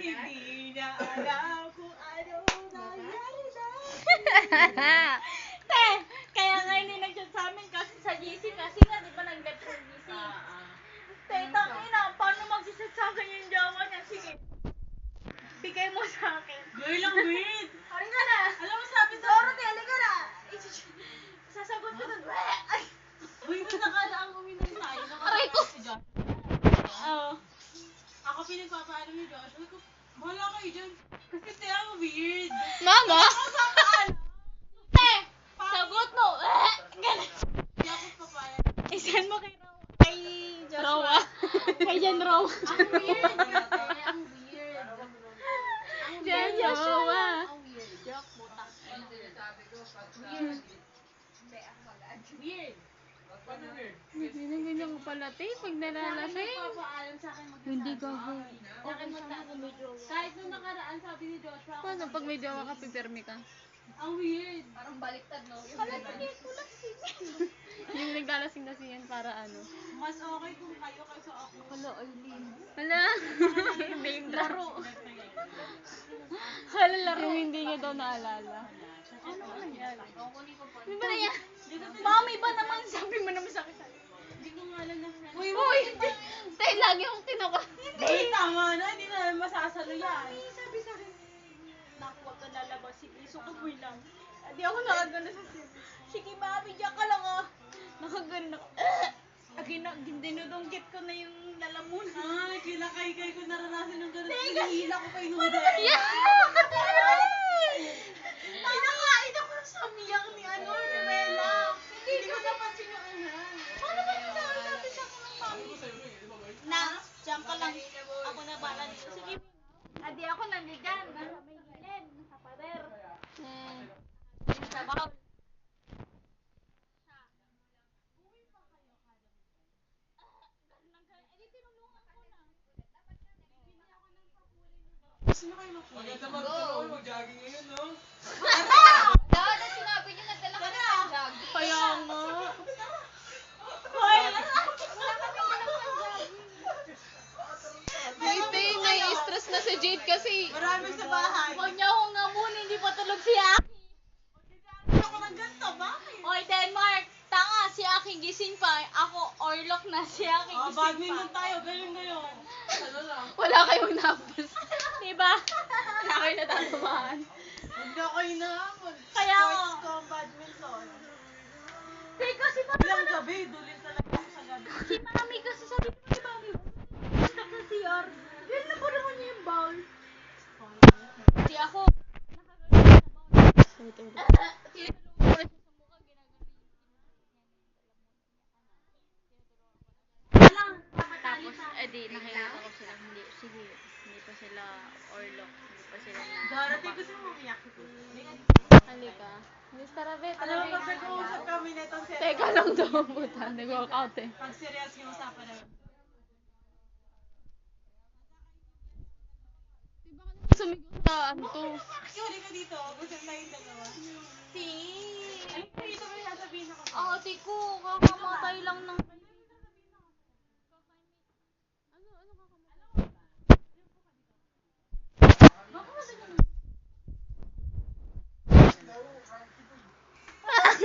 Hindi na alam kung ano nangyari na. Te, kaya nga hindi nag-chat sa amin kasi sa GC kasi nga, di ba nag-get from GC? Te, tangina, paano mag-chat sa akin yung jowa niya? Sige, bigay mo sa akin. Girl, ang weird. Halika na! Alam mo sabi sa... Dorothy, halika na! Sasagot ko doon. Ay! Uy, nung nakaraang uminom tayo, Aray ko! si Josh. Oo. Ako pinagpapaalam ni Josh. Sabi ko, bahala kayo dyan. Kasi tayo ang weird. Mama? Ako sa paan. Te! Sagot mo! Ganun. Hindi ako papaya. I-send mo kay Joshua. Kay Jan Rowa. Ang weird. Kasi ang weird. Jan Rowa. Ang weird. Joke, butang. Weird. Weird. Paano weird? Ganyan ko pala, te. Pag nalalasing. Nagpapaalam sa akin mag-asabi. Hindi ka ho. Sakin kahit nung nakaraan sabi ni Joshua. Paano pag may jowa ka, pipirmi ka? Ang weird. Parang baliktad, no? Alam mo, hindi ko lasing. Yung naglalasing-lasingan para ano. Mas okay kung kayo kaysa ako. Hala, Aileen. Hala. Name drop. Laro. Hala, laro. Yung hindi niya daw naalala. Ano ba nangyari? Ano ba nangyari? Mami ba naman? Sabi mo naman sa akin. Hindi ko nga alam na. Uy! Tayo lagi akong tinuka. Hindi, tama na. Hindi na masasalo yan. Sabi sa akin, naku, wag ka lalabas. Sige, sukuboy lang. Di ako nakagano sa sim. Sige, mami, diyan ka lang ah. Nakagano ako. Dinudungkit ko na yung lalamunan. Ay, kinakaykay ko naranasan ng gano'n. Hinihila ko pa inuda. Yeah! Pinakain ako ng samyang ni ano, ni Mela. Hindi ko napansin yung anghang. Paano ba yung sabi sa akin ng mami? Na, diyan ka lang. Ako na bala dito. Sige. Adi ako nandiyan. Nasa may gilid. Sa pader. Sa bahaw. Sino kayo makulit? Mag-jogging ngayon, no? Dapat ang sinabi niyo, nagdala ka na ng jogging. Kaya nga. Hoy! Hindi, nai-stress na si Jade kasi. Maraming sa bahay. Huwag niya akong ngamunin, hindi pa tulog si Aki. Ako ng ganito, bakit? Hoy, Denmark! Tanga, si Aki gising pa. Ako, orlok na si Aki Oh, gising badminton pa. tayo. Galing. Ano lang? Wala kayong napos. Diba? Wala kayo natatamaan. Hindi ako inaamon. Kaya Sports nga. ko ang badminton. Hindi kasi Ilang gabi, dulin talaga ako sa gabi. si Mami kasi sabi ko si Mami. Basta sa CR. Yan na po naman niya yung bowl. Di ako. Tapos, edi, nakilala ko sila. Hindi pa sila orlok. Hindi pa sila na. Dorothy, gusto mo umiyak? Halika. Miss Tarabe, Alam mo, pag nag-uusap kami na itong seryoso. Teka lang daw, puta. Nag-walkout eh. Pag seryoso yung usapan namin. Sumigaw sa ano to. Huli ka dito. Gusto na yung dalawa. Si... Ay, dito may sasabihin ako. Ate ko, kakamatay lang ng...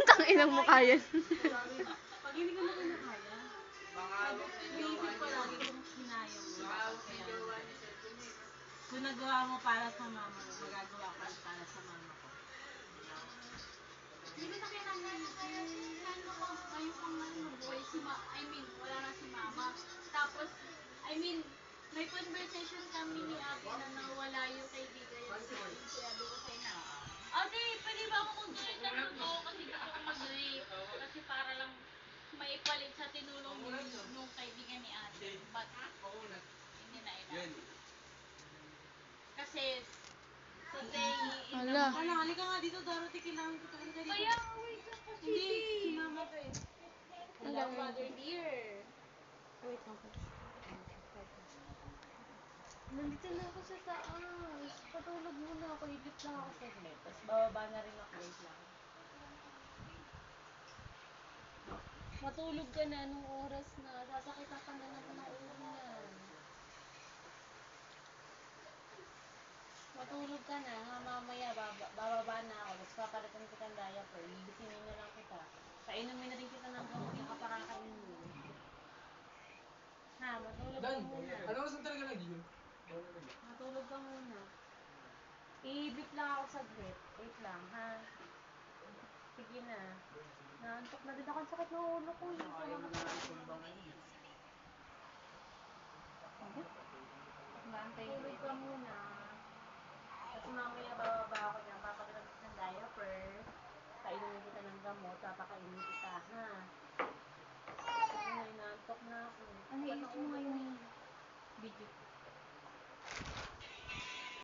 Tanginang mukha yan. Pag hindi ko na kinakaya, iniisip ko lagi kung kinaya mo. Kung nagawa mo para sa mama mo, magagawa ko rin para sa mama ko. Hindi ko na kailangan kaya ano ko, kayo pang buhay si wala na si mama. Tapos, may conversation kami ni Ate na nawala yung kaibigan yung sinabi ko sa inyo. Ate, pwede ba ako mag-donate ng to? Kasi gusto ko mag-donate. Kasi para lang maipalit sa tinulong nung kaibigan ni Ate. But, hindi na ilan. Kasi, today, Hala. Wala, halika nga dito, Dorothy, kailangan ko talaga dito. kaya, wait lang po, Hindi, si mama ko eh. Hello, Mother dear. Wait lang po. Nandito na ako sa taas. Patulog muna ako. Higit lang ako saglit. Tapos bababa na rin ako. Wait lang. Matulog ka na nung oras na. Sasakit ka na ng ulo niyan. matulog ka na, ha, mamaya bababa na ako, tapos papalitan kita ng diaper, bibisinin na lang kita. Painumin na rin kita ng gamot na kaparakainin mo. Ha, matulog ka Dan, muna. alam mo saan talaga nag-yun? Matulog ka muna. I-beep lang ako saglit. Wait lang, ha? Sige na. Naantok na din ako. Ang sakit ng ulo ko. Hindi ko na Tulog ka muna. Tapos mamaya bababa ako dyan. Papaglag